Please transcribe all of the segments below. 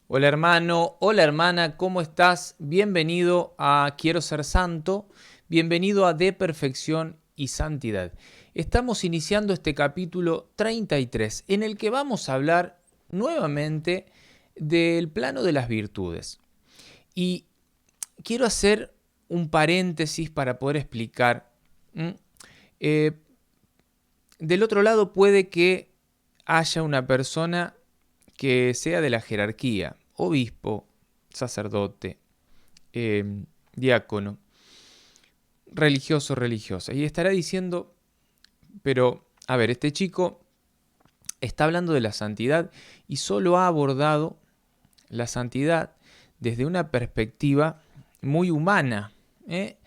Hola hermano, hola hermana, ¿cómo estás? Bienvenido a Quiero ser santo, bienvenido a De Perfección y Santidad. Estamos iniciando este capítulo 33 en el que vamos a hablar nuevamente del plano de las virtudes. Y quiero hacer un paréntesis para poder explicar. Eh, del otro lado puede que haya una persona que sea de la jerarquía, obispo, sacerdote, diácono, religioso, religiosa, y estará diciendo, pero, a ver, este chico está hablando de la santidad y solo ha abordado la santidad desde una perspectiva muy humana, ¿eh?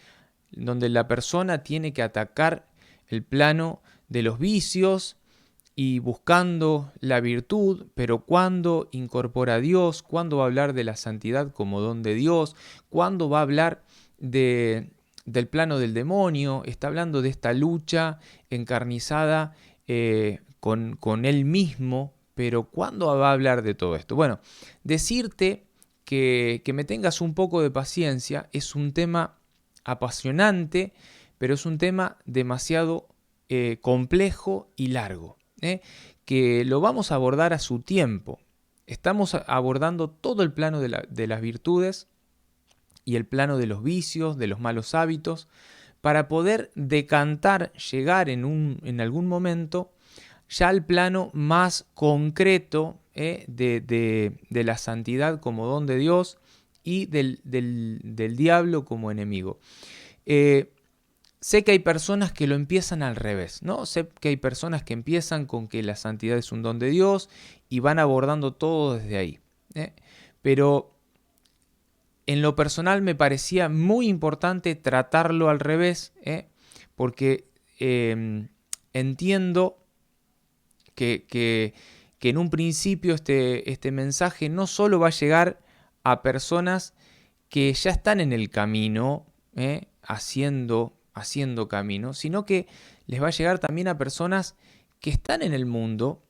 Donde la persona tiene que atacar el plano de los vicios, y buscando la virtud, pero cuándo incorpora a Dios, cuándo va a hablar de la santidad como don de Dios, cuándo va a hablar del plano del demonio, está hablando de esta lucha encarnizada con él mismo, pero ¿cuándo va a hablar de todo esto? Bueno, decirte que me tengas un poco de paciencia es un tema apasionante, pero es un tema demasiado complejo y largo. Que lo vamos a abordar a su tiempo. Estamos abordando todo el plano de las virtudes y el plano de los vicios, de los malos hábitos, para poder decantar, llegar en algún momento ya al plano más concreto de la santidad como don de Dios y del diablo como enemigo. Sé que hay personas que lo empiezan al revés, ¿no? Sé que hay personas que empiezan con que la santidad es un don de Dios y van abordando todo desde ahí. Pero en lo personal me parecía muy importante tratarlo al revés, porque entiendo que en un principio este mensaje no solo va a llegar a personas que ya están en el camino, haciendo camino, sino que les va a llegar también a personas que están en el mundo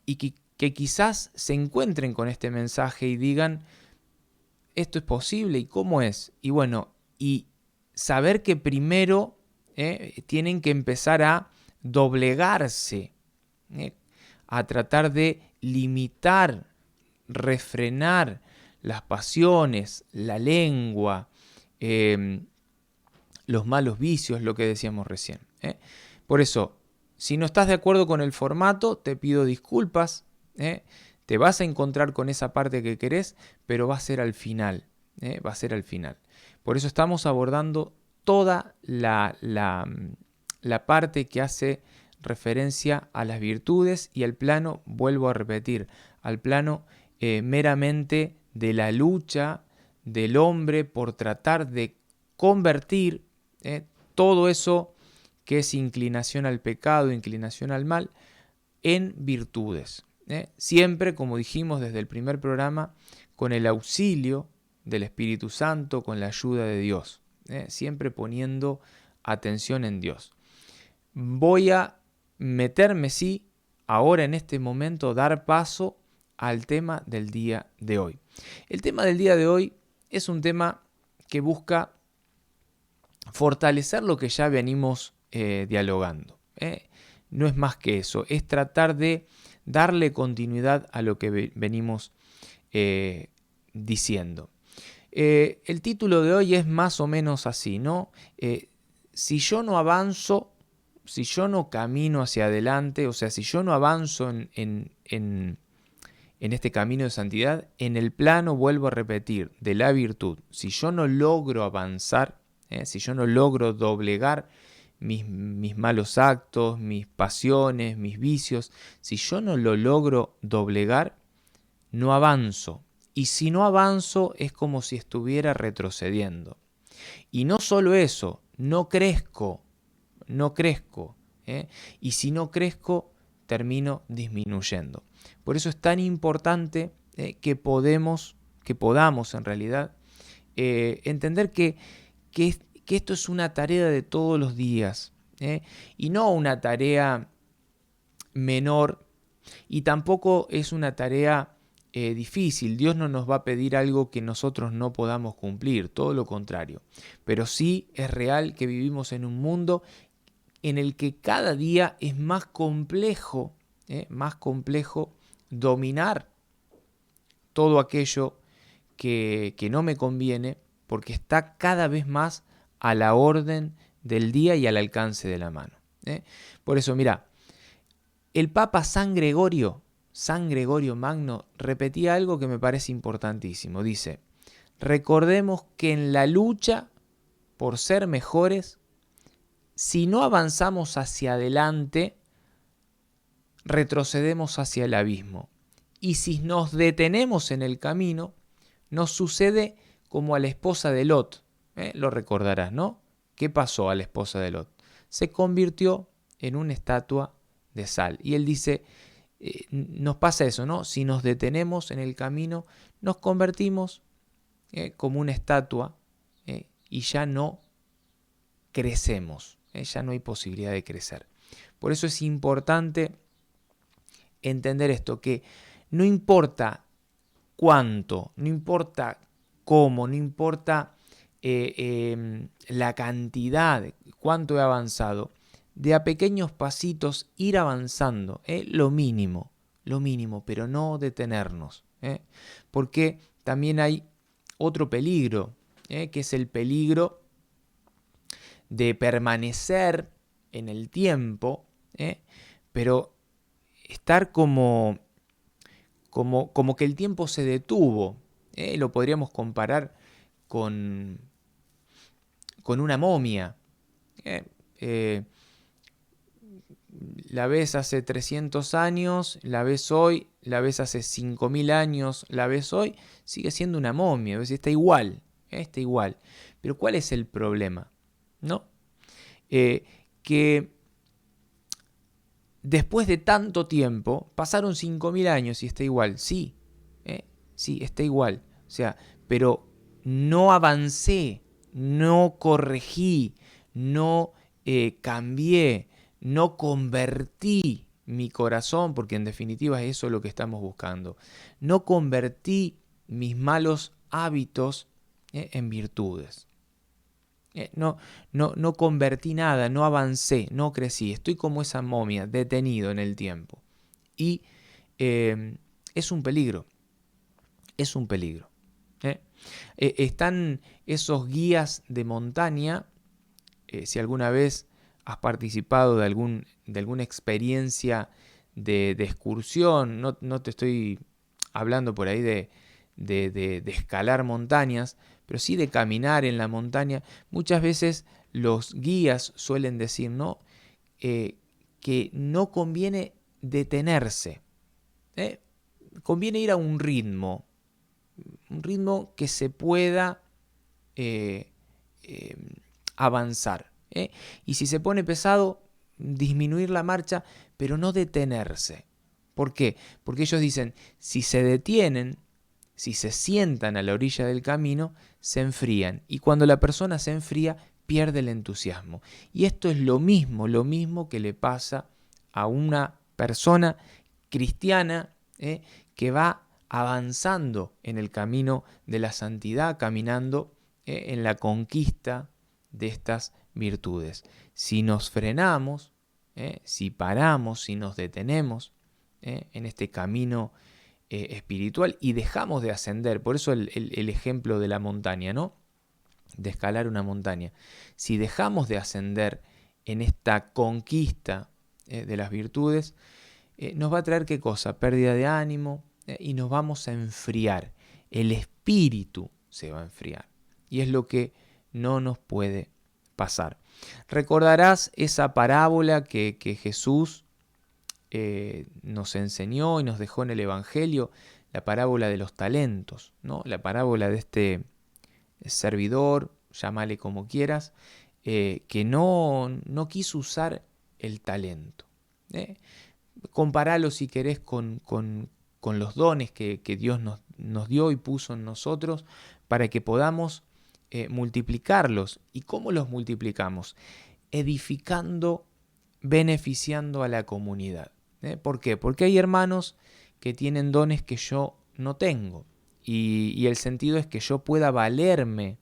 y que quizás se encuentren con este mensaje y digan, esto es posible y cómo es. Y bueno, y saber que primero tienen que empezar a doblegarse, a tratar de limitar, refrenar las pasiones, la lengua, los malos vicios, lo que decíamos recién. Por eso, si no estás de acuerdo con el formato, te pido disculpas. Te vas a encontrar con esa parte que querés, pero va a ser al final. Va a ser al final. Por eso estamos abordando toda la parte que hace referencia a las virtudes y al plano, vuelvo a repetir, al plano meramente de la lucha del hombre por tratar de convertir todo eso que es inclinación al pecado, inclinación al mal, en virtudes. Siempre, como dijimos desde el primer programa, con el auxilio del Espíritu Santo, con la ayuda de Dios. Siempre poniendo atención en Dios. Voy a meterme, sí, ahora en este momento, dar paso al tema del día de hoy. El tema del día de hoy es un tema que busca fortalecer lo que ya venimos dialogando. No es más que eso, es tratar de darle continuidad a lo que venimos diciendo. El título de hoy es más o menos así, ¿no? Si yo no avanzo, si yo no camino hacia adelante, o sea, si yo no avanzo en este camino de santidad, en el plano, vuelvo a repetir, de la virtud, si yo no logro avanzar, si yo no logro doblegar mis malos actos, mis pasiones, mis vicios, si yo no lo logro doblegar, no avanzo. Y si no avanzo es como si estuviera retrocediendo. Y no solo eso, no crezco. Y si no crezco, termino disminuyendo. Por eso es tan importante que podamos en realidad entender que esto es una tarea de todos los días, y no una tarea menor Y tampoco es una tarea difícil. Dios no nos va a pedir algo que nosotros no podamos cumplir, todo lo contrario. Pero sí es real que vivimos en un mundo en el que cada día es más complejo dominar todo aquello que no me conviene, porque está cada vez más a la orden del día y al alcance de la mano. Por eso, mira, el Papa San Gregorio Magno, repetía algo que me parece importantísimo. Dice, recordemos que en la lucha por ser mejores, si no avanzamos hacia adelante, retrocedemos hacia el abismo. Y si nos detenemos en el camino, nos sucede como a la esposa de Lot. Lo recordarás, ¿no? ¿Qué pasó a la esposa de Lot? Se convirtió en una estatua de sal. Y él dice, nos pasa eso, ¿no? Si nos detenemos en el camino, nos convertimos como una estatua y ya no crecemos, ya no hay posibilidad de crecer. Por eso es importante entender esto, que no importa cuánto, no importa cómo, no importa la cantidad, cuánto he avanzado, de a pequeños pasitos ir avanzando, lo mínimo, pero no detenernos, porque también hay otro peligro, que es el peligro de permanecer en el tiempo, pero estar como que el tiempo se detuvo. Lo podríamos comparar con una momia. La ves hace 300 años, la ves hoy, la ves hace 5000 años, la ves hoy, sigue siendo una momia, ¿ves? Está igual, está igual. Pero ¿cuál es el problema? ¿No? Que después de tanto tiempo, pasaron 5000 años y está igual. Sí, sí, está igual. O sea, pero no avancé, no corregí, no cambié, no convertí mi corazón, porque en definitiva es eso lo que estamos buscando. No convertí mis malos hábitos en virtudes. No convertí nada, no avancé, no crecí. Estoy como esa momia, detenido en el tiempo. Y es un peligro, es un peligro. Están esos guías de montaña, si alguna vez has participado de alguna experiencia de excursión, no te estoy hablando por ahí de escalar montañas, pero sí de caminar en la montaña. Muchas veces los guías suelen decir, ¿no? Que no conviene detenerse, conviene ir a un ritmo que se pueda avanzar. Y si se pone pesado, disminuir la marcha, pero no detenerse. ¿Por qué? Porque ellos dicen, si se detienen, si se sientan a la orilla del camino, se enfrían. Y cuando la persona se enfría, pierde el entusiasmo. Y esto es lo mismo que le pasa a una persona cristiana que va avanzando en el camino de la santidad, caminando en la conquista de estas virtudes. Si nos frenamos, si paramos, si nos detenemos en este camino espiritual y dejamos de ascender, por eso el ejemplo de la montaña, ¿no? De escalar una montaña. Si dejamos de ascender en esta conquista de las virtudes, nos va a traer ¿qué cosa? Pérdida de ánimo y nos vamos a enfriar. El espíritu se va a enfriar. Y es lo que no nos puede pasar. Recordarás esa parábola que Jesús nos enseñó y nos dejó en el Evangelio, la parábola de los talentos, ¿no? La parábola de este servidor, llámale como quieras, que no quiso usar el talento. Comparalo si querés con los dones que Dios nos dio y puso en nosotros para que podamos multiplicarlos. ¿Y cómo los multiplicamos? Edificando, beneficiando a la comunidad. ¿Por qué? Porque hay hermanos que tienen dones que yo no tengo. Y el sentido es que yo pueda valerme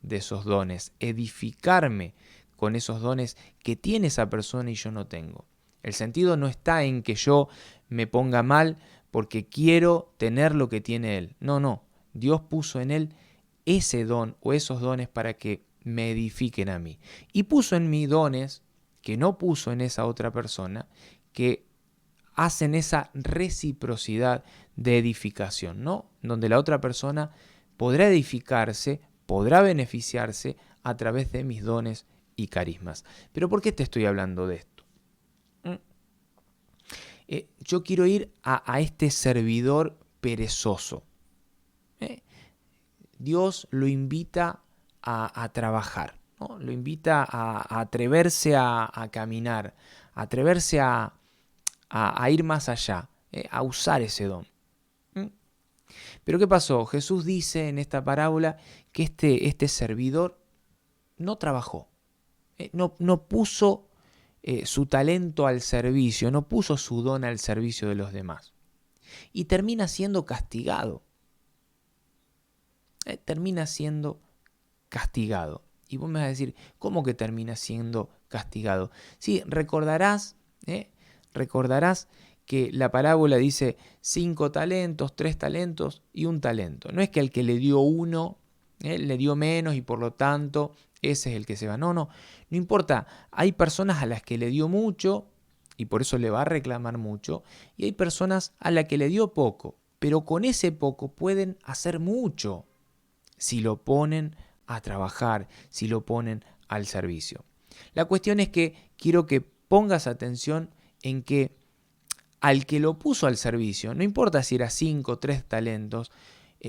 de esos dones, edificarme con esos dones que tiene esa persona y yo no tengo. El sentido no está en que yo me ponga mal porque quiero tener lo que tiene él. No, no. Dios puso en él ese don o esos dones para que me edifiquen a mí. Y puso en mí dones que no puso en esa otra persona, que hacen esa reciprocidad de edificación, ¿no? Donde la otra persona podrá edificarse, podrá beneficiarse a través de mis dones y carismas. Pero ¿por qué te estoy hablando de esto? Yo quiero ir a este servidor perezoso. Dios lo invita a trabajar, ¿no? Lo invita a atreverse a caminar, a atreverse a ir más allá, a usar ese don. Pero ¿qué pasó? Jesús dice en esta parábola que este servidor no trabajó, no puso su talento al servicio, no puso su don al servicio de los demás. Y termina siendo castigado. Termina siendo castigado. Y vos me vas a decir, ¿cómo que termina siendo castigado? Sí, recordarás que la parábola dice 5 talentos, 3 talentos y 1 talento. No es que al que le dio 1, le dio menos y por lo tanto ese es el que se va. No importa. Hay personas a las que le dio mucho y por eso le va a reclamar mucho. Y hay personas a las que le dio poco, pero con ese poco pueden hacer mucho si lo ponen a trabajar, si lo ponen al servicio. La cuestión es que quiero que pongas atención en que al que lo puso al servicio, no importa si era 5 o 3 talentos,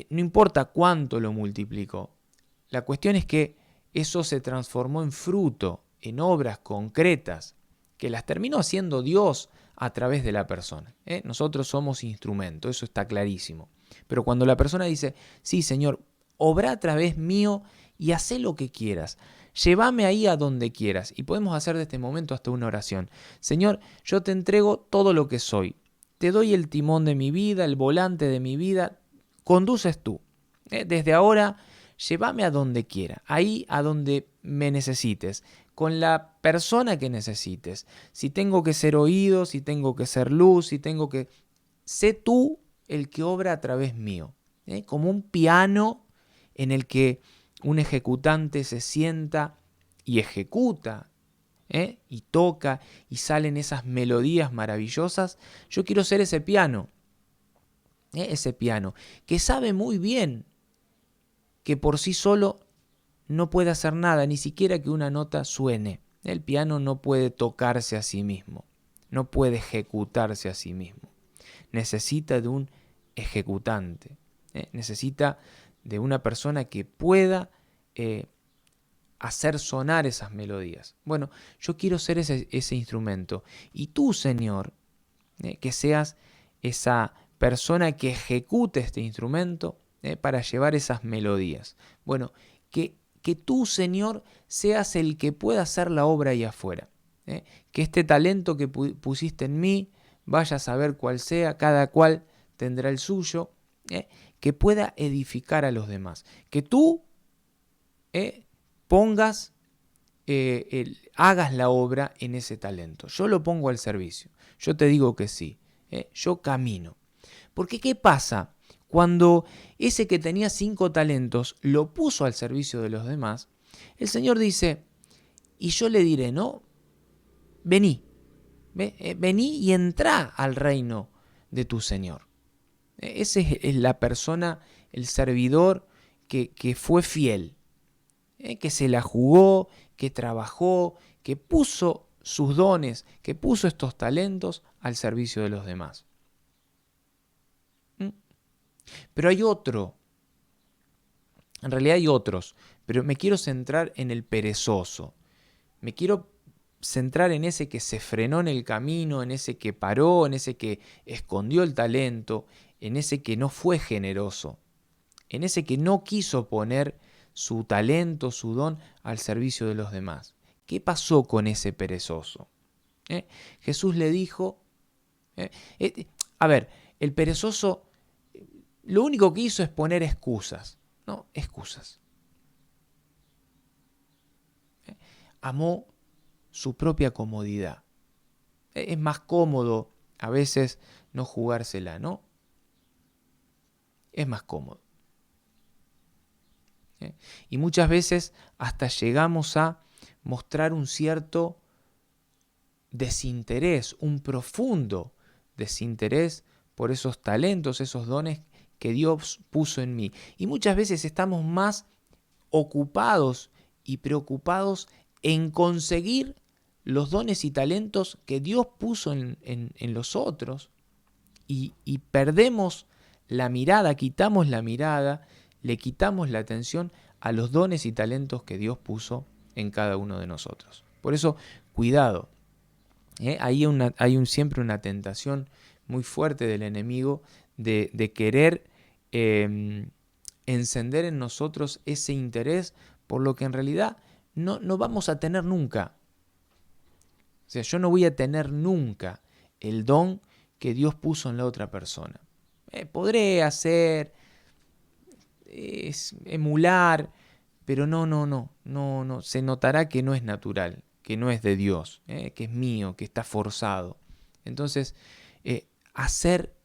no importa cuánto lo multiplicó, la cuestión es que eso se transformó en fruto, en obras concretas, que las terminó haciendo Dios a través de la persona. Nosotros somos instrumento, eso está clarísimo. Pero cuando la persona dice, sí, Señor, obra a través mío y haz lo que quieras. Llévame ahí a donde quieras. Y podemos hacer de este momento hasta una oración. Señor, yo te entrego todo lo que soy. Te doy el timón de mi vida, el volante de mi vida. Conduces tú. Desde ahora, llévame a donde quiera. Ahí a donde me necesites. Con la persona que necesites. Si tengo que ser oído, si tengo que ser luz, si tengo que... Sé tú el que obra a través mío. Como un piano en el que un ejecutante se sienta y ejecuta, y toca y salen esas melodías maravillosas. Yo quiero ser ese piano que sabe muy bien que por sí solo no puede hacer nada, ni siquiera que una nota suene. El piano no puede tocarse a sí mismo, no puede ejecutarse a sí mismo. Necesita de un ejecutante, necesita de una persona que pueda hacer sonar esas melodías. Bueno, yo quiero ser ese instrumento. Y tú, Señor, que seas esa persona que ejecute este instrumento para llevar esas melodías. Bueno, que tú, Señor, seas el que pueda hacer la obra ahí afuera. Que este talento que pusiste en mí, vaya a saber cuál sea, cada cual tendrá el suyo, que pueda edificar a los demás. Que tú pongas, hagas la obra en ese talento. Yo lo pongo al servicio. Yo te digo que sí. Yo camino. Porque ¿qué pasa? Cuando ese que tenía 5 talentos lo puso al servicio de los demás, el Señor dice, y yo le diré, no, vení, vení y entrá al reino de tu Señor. Ese es la persona, el servidor que fue fiel, que se la jugó, que trabajó, que puso sus dones, que puso estos talentos al servicio de los demás. Pero hay otro, en realidad hay otros, pero me quiero centrar en el perezoso. Me quiero centrar en ese que se frenó en el camino, en ese que paró, en ese que escondió el talento, en ese que no fue generoso, en ese que no quiso poner su talento, su don al servicio de los demás. ¿Qué pasó con ese perezoso? Jesús le dijo, A ver, el perezoso lo único que hizo es poner excusas, ¿no? Excusas. Amó su propia comodidad. Es más cómodo a veces no jugársela, ¿no? Es más cómodo. Y muchas veces hasta llegamos a mostrar un cierto desinterés, un profundo desinterés por esos talentos, esos dones que Dios puso en mí. Y muchas veces estamos más ocupados y preocupados en conseguir los dones y talentos que Dios puso en los otros y perdemos la mirada, quitamos la mirada, le quitamos la atención a los dones y talentos que Dios puso en cada uno de nosotros. Por eso, cuidado. Hay siempre una tentación muy fuerte del enemigo de querer encender en nosotros ese interés por lo que en realidad no vamos a tener nunca. O sea, yo no voy a tener nunca el don que Dios puso en la otra persona. Podré hacer, emular, pero no. Se notará que no es natural, que no es de Dios, que es mío, que está forzado. Entonces, hacer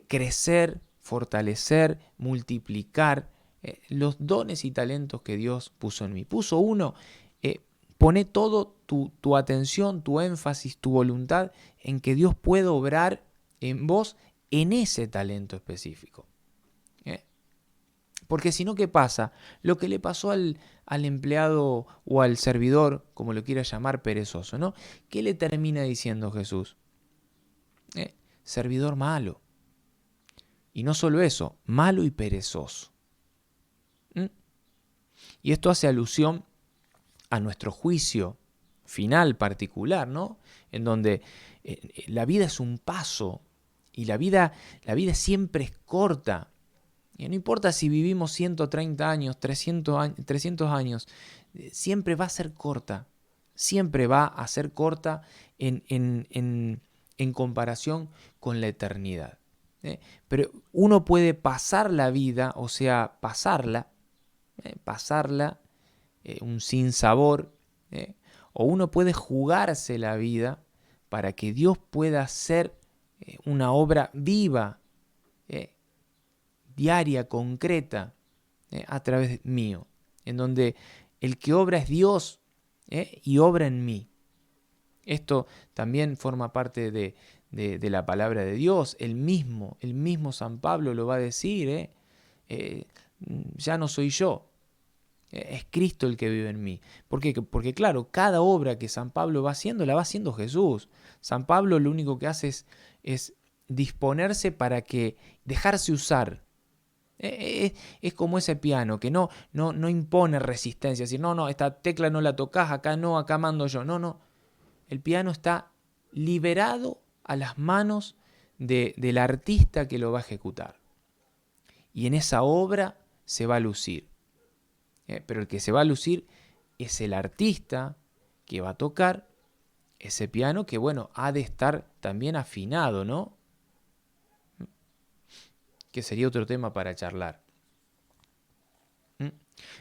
crecer, fortalecer, multiplicar los dones y talentos que Dios puso en mí. Puso uno, pone todo tu atención, tu énfasis, tu voluntad en que Dios pueda obrar en vos en ese talento específico. Porque si no, ¿qué pasa? Lo que le pasó al empleado o al servidor, como lo quiera llamar, perezoso, ¿no? ¿Qué le termina diciendo Jesús? Servidor malo. Y no solo eso, malo y perezoso. Y esto hace alusión a nuestro juicio final particular, ¿no? En donde la vida es un paso y la vida siempre es corta. Y no importa si vivimos 130 años, 300 años, siempre va a ser corta. Siempre va a ser corta en comparación con la eternidad. Pero uno puede pasar la vida, o sea, pasarla, un sinsabor, o uno puede jugarse la vida para que Dios pueda hacer una obra viva, diaria, concreta, a través mío, en donde el que obra es Dios y obra en mí. Esto también forma parte de la palabra de Dios. El mismo San Pablo lo va a decir. Ya no soy yo, es Cristo el que vive en mí. ¿Por qué? Porque claro, cada obra que San Pablo va haciendo, la va haciendo Jesús. San Pablo lo único que hace es disponerse para que dejarse usar. Es como ese piano que no impone resistencia. Es decir, no, esta tecla no la tocas, acá no, acá mando yo. No. El piano está liberado a las manos del artista que lo va a ejecutar. Y en esa obra se va a lucir. Pero el que se va a lucir es el artista que va a tocar ese piano que, bueno, ha de estar también afinado, ¿no? Que sería otro tema para charlar.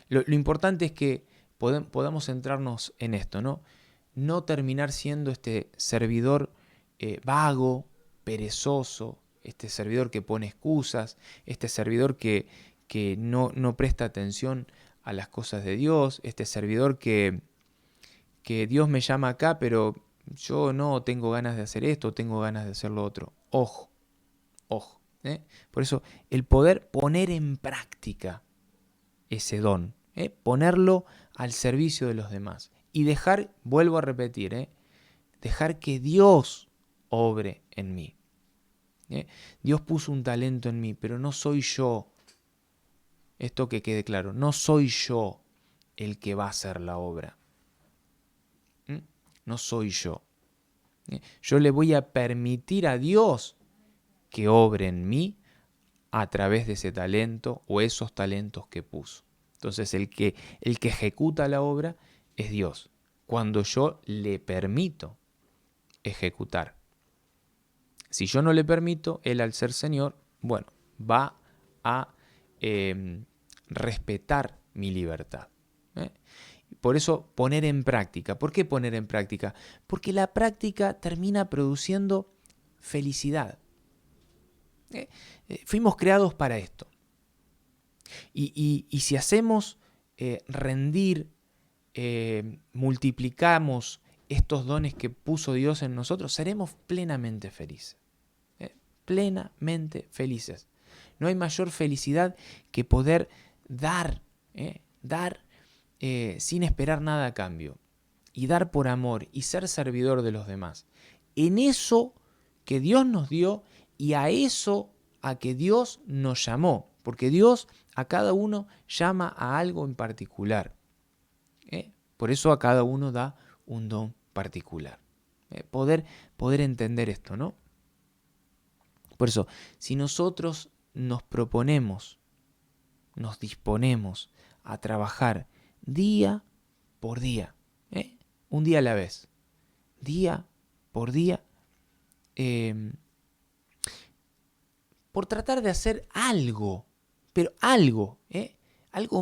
Lo importante es que podamos centrarnos en esto, ¿no? No terminar siendo este servidor vago, perezoso, este servidor que pone excusas, este servidor que no presta atención a las cosas de Dios, este servidor que Dios me llama acá, pero yo no tengo ganas de hacer esto, tengo ganas de hacer lo otro. Ojo. Por eso, el poder poner en práctica ese don, ponerlo al servicio de los demás y dejar, vuelvo a repetir, dejar que Dios obre en mí. Dios puso un talento en mí, pero no soy yo. Esto que quede claro, no soy yo el que va a hacer la obra. No soy yo. Yo le voy a permitir a Dios que obre en mí a través de ese talento o esos talentos que puso. Entonces el que ejecuta la obra es Dios, cuando yo le permito ejecutar. Si yo no le permito, Él al ser Señor, bueno, va a respetar mi libertad. ¿eh? Por eso poner en práctica. ¿Por qué poner en práctica? Porque la práctica termina produciendo felicidad. Fuimos creados para esto. Y si hacemos rendir, multiplicamos estos dones que puso Dios en nosotros, seremos plenamente felices. Plenamente felices. No hay mayor felicidad que poder dar, sin esperar nada a cambio. Y dar por amor y ser servidor de los demás. En eso que Dios nos dio y a eso a que Dios nos llamó. Porque Dios a cada uno llama a algo en particular. Por eso a cada uno da un don particular. Poder entender esto, ¿no? Por eso, si nosotros nos proponemos, nos disponemos a trabajar día por día, un día a la vez, día por día, por tratar de hacer algo, pero algo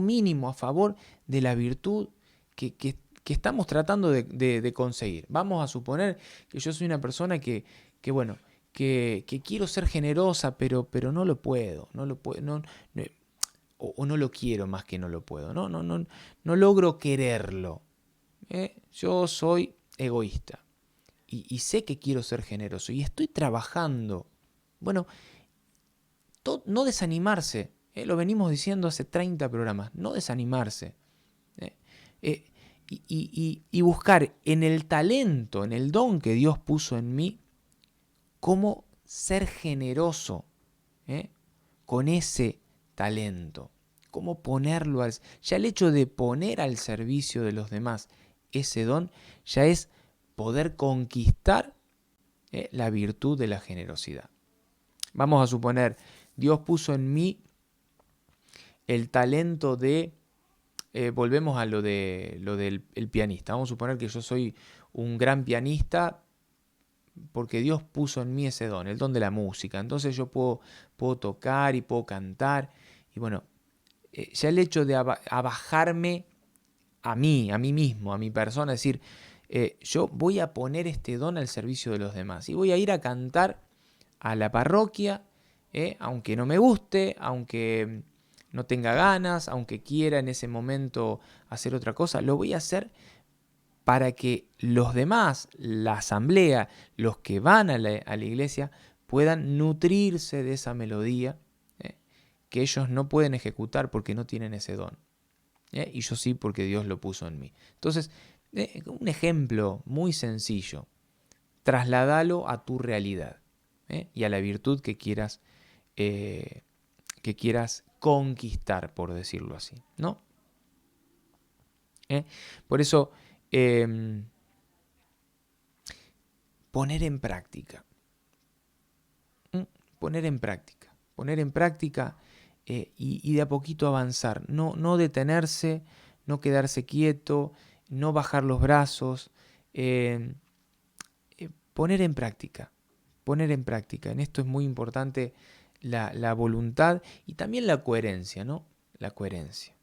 mínimo a favor de la virtud que estamos tratando de conseguir. Vamos a suponer que yo soy una persona que quiero ser generosa, pero no lo puedo, o no lo quiero más que no lo puedo, no logro quererlo. Yo soy egoísta y sé que quiero ser generoso y estoy trabajando. Bueno, no desanimarse, lo venimos diciendo hace 30 programas, no desanimarse. Y buscar en el talento, en el don que Dios puso en mí, cómo ser generoso con ese talento, cómo ponerlo ya el hecho de poner al servicio de los demás ese don ya es poder conquistar la virtud de la generosidad. Vamos a suponer, Dios puso en mí el talento de, volvemos a lo del pianista, vamos a suponer que yo soy un gran pianista porque Dios puso en mí ese don, el don de la música. Entonces yo puedo tocar y puedo cantar. Y bueno, ya el hecho de abajarme a mí mismo, a mi persona, es decir, yo voy a poner este don al servicio de los demás. Y voy a ir a cantar a la parroquia, aunque no me guste, aunque no tenga ganas, aunque quiera en ese momento hacer otra cosa, lo voy a hacer para que los demás, la asamblea, los que van a la iglesia, puedan nutrirse de esa melodía que ellos no pueden ejecutar porque no tienen ese don. Y yo sí porque Dios lo puso en mí. Entonces, un ejemplo muy sencillo. Trasladalo a tu realidad y a la virtud que quieras conquistar, por decirlo así, ¿no? Por eso, poner en práctica. Poner en práctica y de a poquito avanzar. No detenerse, no quedarse quieto, no bajar los brazos. Poner en práctica. En esto es muy importante la voluntad y también la coherencia, ¿no? La coherencia.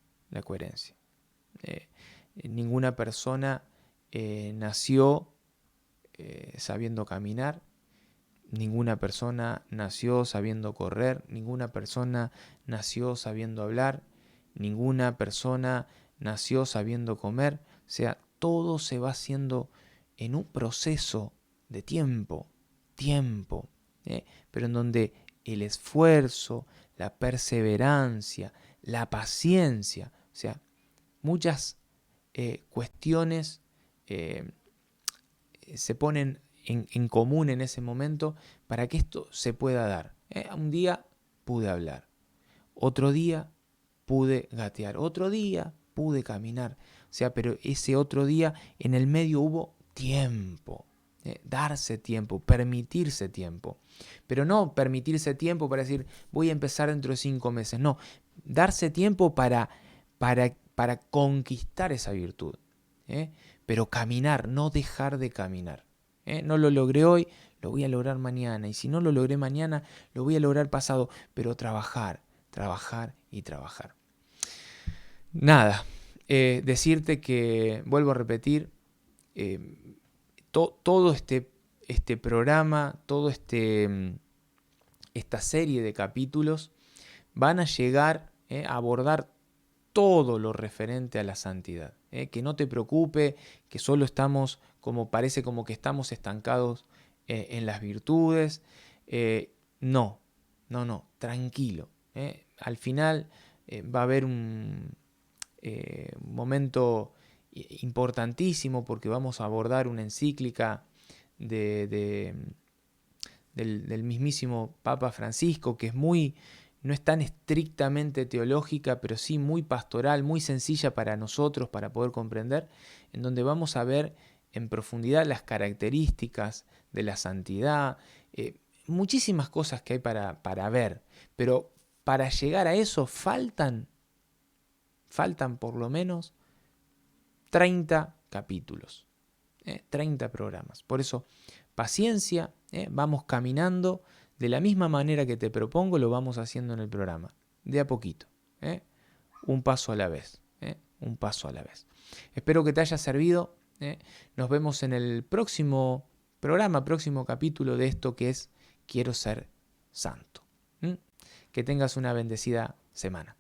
Ninguna persona nació sabiendo caminar, ninguna persona nació sabiendo correr, ninguna persona nació sabiendo hablar, ninguna persona nació sabiendo comer. O sea, todo se va haciendo en un proceso de tiempo, pero en donde el esfuerzo, la perseverancia, la paciencia, o sea, muchas cuestiones se ponen en común en ese momento para que esto se pueda dar. Un día pude hablar, otro día pude gatear, otro día pude caminar. O sea, pero ese otro día en el medio hubo tiempo. Darse tiempo, permitirse tiempo. Pero no permitirse tiempo para decir voy a empezar dentro de 5 meses. No, darse tiempo para conquistar esa virtud. Pero caminar, no dejar de caminar. No lo logré hoy, lo voy a lograr mañana. Y si no lo logré mañana, lo voy a lograr pasado. Pero trabajar, trabajar y trabajar. Nada, decirte que, vuelvo a repetir, todo este programa, esta serie de capítulos van a llegar a abordar todo lo referente a la santidad. Que no te preocupe, que solo estamos, parece como que estamos estancados en las virtudes. No, tranquilo. Al final va a haber un momento importantísimo porque vamos a abordar una encíclica del mismísimo Papa Francisco, que no es tan estrictamente teológica, pero sí muy pastoral, muy sencilla para nosotros, para poder comprender, en donde vamos a ver en profundidad las características de la santidad, muchísimas cosas que hay para ver, pero para llegar a eso faltan por lo menos 30 capítulos, 30 programas. Por eso, paciencia, vamos caminando de la misma manera que te propongo, lo vamos haciendo en el programa, de a poquito, un paso a la vez, un paso a la vez. Espero que te haya servido. Nos vemos en el próximo programa, próximo capítulo de esto que es Quiero ser santo. Que tengas una bendecida semana.